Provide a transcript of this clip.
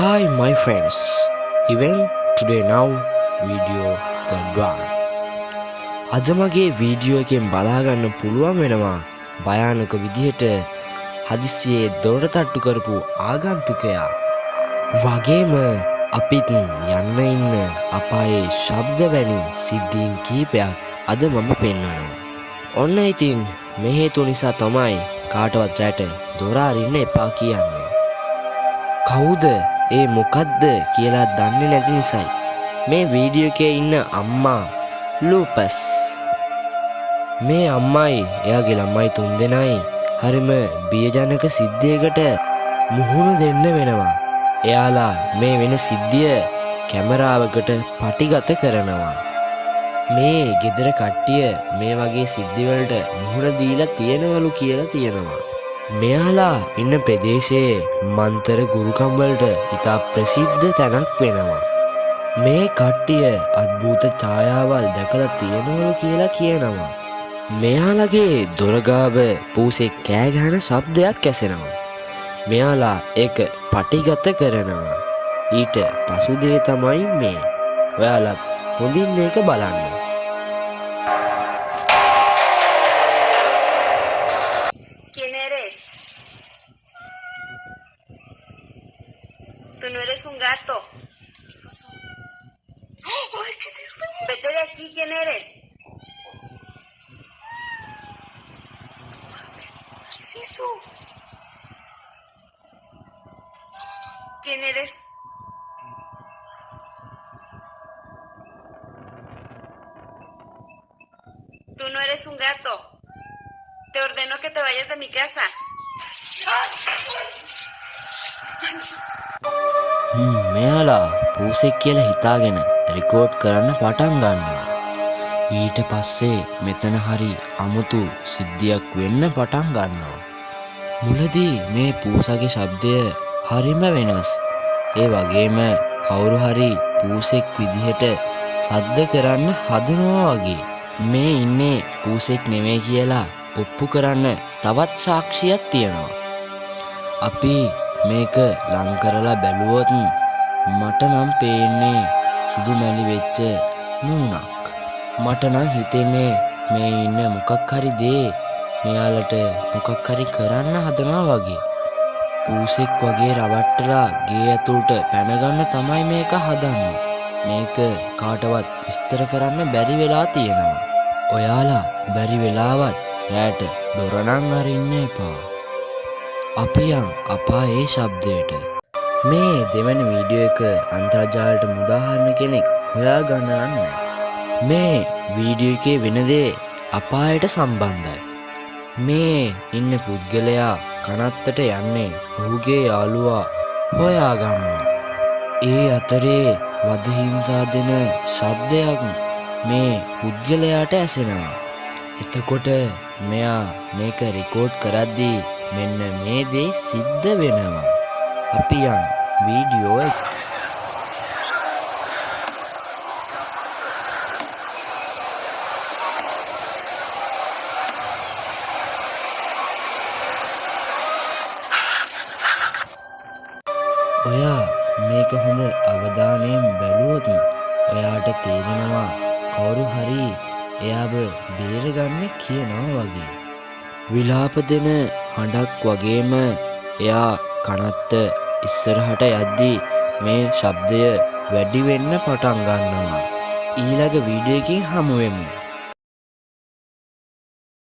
Hi my friends, even today now video third one. අද මගේ video එකෙන් බලා ගන්න පුළුවන් වෙනවා භයානක විදිහට හදිස්සියේ දොර තට්ටු කරපු ආගන්තුකයා. වගේම අපිත් යන්න ඉන්න අපායේ ශබ්ද වැනි සිද්ධීන් කීපයක් අද මම පෙන්වනවා. ඔන්න ඉතින් මේ හේතුව නිසා තමයි කාටවත් රැට දොර අරින්න එපා කියන්නේ. කවුද ඒ මොකද්ද කියලා දන්නේ නැති නිසායි මේ වීඩියෝ එකේ ඉන්න අම්මා ලූපස්. මේ අම්මයි එයාගේ ළමයි තුන්දෙනයි හරිම බියජනක සිද්ධියකට මුහුණ දෙන්න වෙනවා. එයාලා මේ වෙන සිද්ධිය කැමරාවකට පටිගත කරනවා. මේ ගෙදර කට්ටිය මේ වගේ සිද්ධිවලට මුහුණ දීලා තියෙනවලු කියලා තියෙනවා. මෙයාලා ඉන්න ප්‍රදේශයේ මන්තර ගුරුකම් වලට ඉතා ප්‍රසිද්ධ තැනක් වෙනවා. මේ කට්ටිය අద్භූත ඡායාවල් දැකලා තියෙනවලු කියලා කියනවා. මෙයාලගේ දොරගාව පූසෙක් කෑ ගහන ශබ්දයක් ඇසෙනවා. මෙයාලා ඒක පටිගත කරනවා. ඊට පසු දේ තමයි මේ. ඔයාලත් හොඳින් මේක බලන්න. Tú no eres un gato. ¡Ay, qué es eso! Vete de aquí, ¿quién eres? ¿Qué es eso? ¿Quién eres? Tú no eres un gato. Te ordeno que te vayas de mi casa. මෙයාලා පූසෙක් කියලා හිතාගෙන record කරන්න පටන් ගන්නවා. ඊට පස්සේ මෙතන හරි අමුතු සිද්ධියක් වෙන්න පටන් ගන්නවා. මුලදී මේ පූසගේ ශබ්දය හරිම වෙනස්. ඒ වගේම කවුරු හරි පූසෙක් විදිහට සද්ද කරන්න හදනවා වගේ. මේ ඉන්නේ පූසෙක් නෙමෙයි කියලා ඔප්පු කරන්න තවත් සාක්ෂියක් තියෙනවා. අපි මේක ලං කරලා බැලුවොත් මට නම් පේන්නේ සුදු මැලි වෙච්ච මූණක්. මට නම් හිතෙන්නේ මේ ඉන්න මොකක් හරි දේ මෙයාලට මොකක් හරි කරන්න හදනවා වගේ. පූසෙක් වගේ රවට්ටලා ගේ ඇතුළට පැනගන්න තමයි මේක හදන්නේ. මේක කාටවත් විස්තර කරන්න බැරි වෙලා තියෙනවා. ඔයාලා බැරි වෙලාවත් රැට දොර නම් අරින්න එපා. අපි යන් අපායේ ශබ්දයට. මේ දෙවැනි වීඩියෝ එක අන්තර්ජාලයට මුදාහරින කෙනෙක් හොයාගන්න නැහැ. මේ වීඩියෝ එකේ වෙන දේ අපායට සම්බන්ධයි. මේ ඉන්න පුද්ගලයා කනත්තට යන්නේ ඔහුගේ යාළුවා හොයාගන්න. ඒ අතරේ වද හිංසා දෙන ශබ්දයක් මේ පුද්ගලයාට ඇසෙනවා. එතකොට මෙයා මේක රෙකෝඩ් කරද්දී මෙන්න මේ දේ සිද්ධ වෙනවා. අපි යන් වීඩියෝ එක. ඔයා මේක හොඳ අවධානයෙන් බැලුවොත් ඔයාට තේරෙනවා කවුරු හරි එයාව බේරගන්න කියනවා වගේ. විලාප දෙන හඬක් වගේම එයා කනත්ත ඉස්සරහට යද්දී මේ ශබ්දය වැඩි වෙන්න පටන් ගන්නවා. ඊළඟ වීඩියෝ එකකින් හමු වෙමු.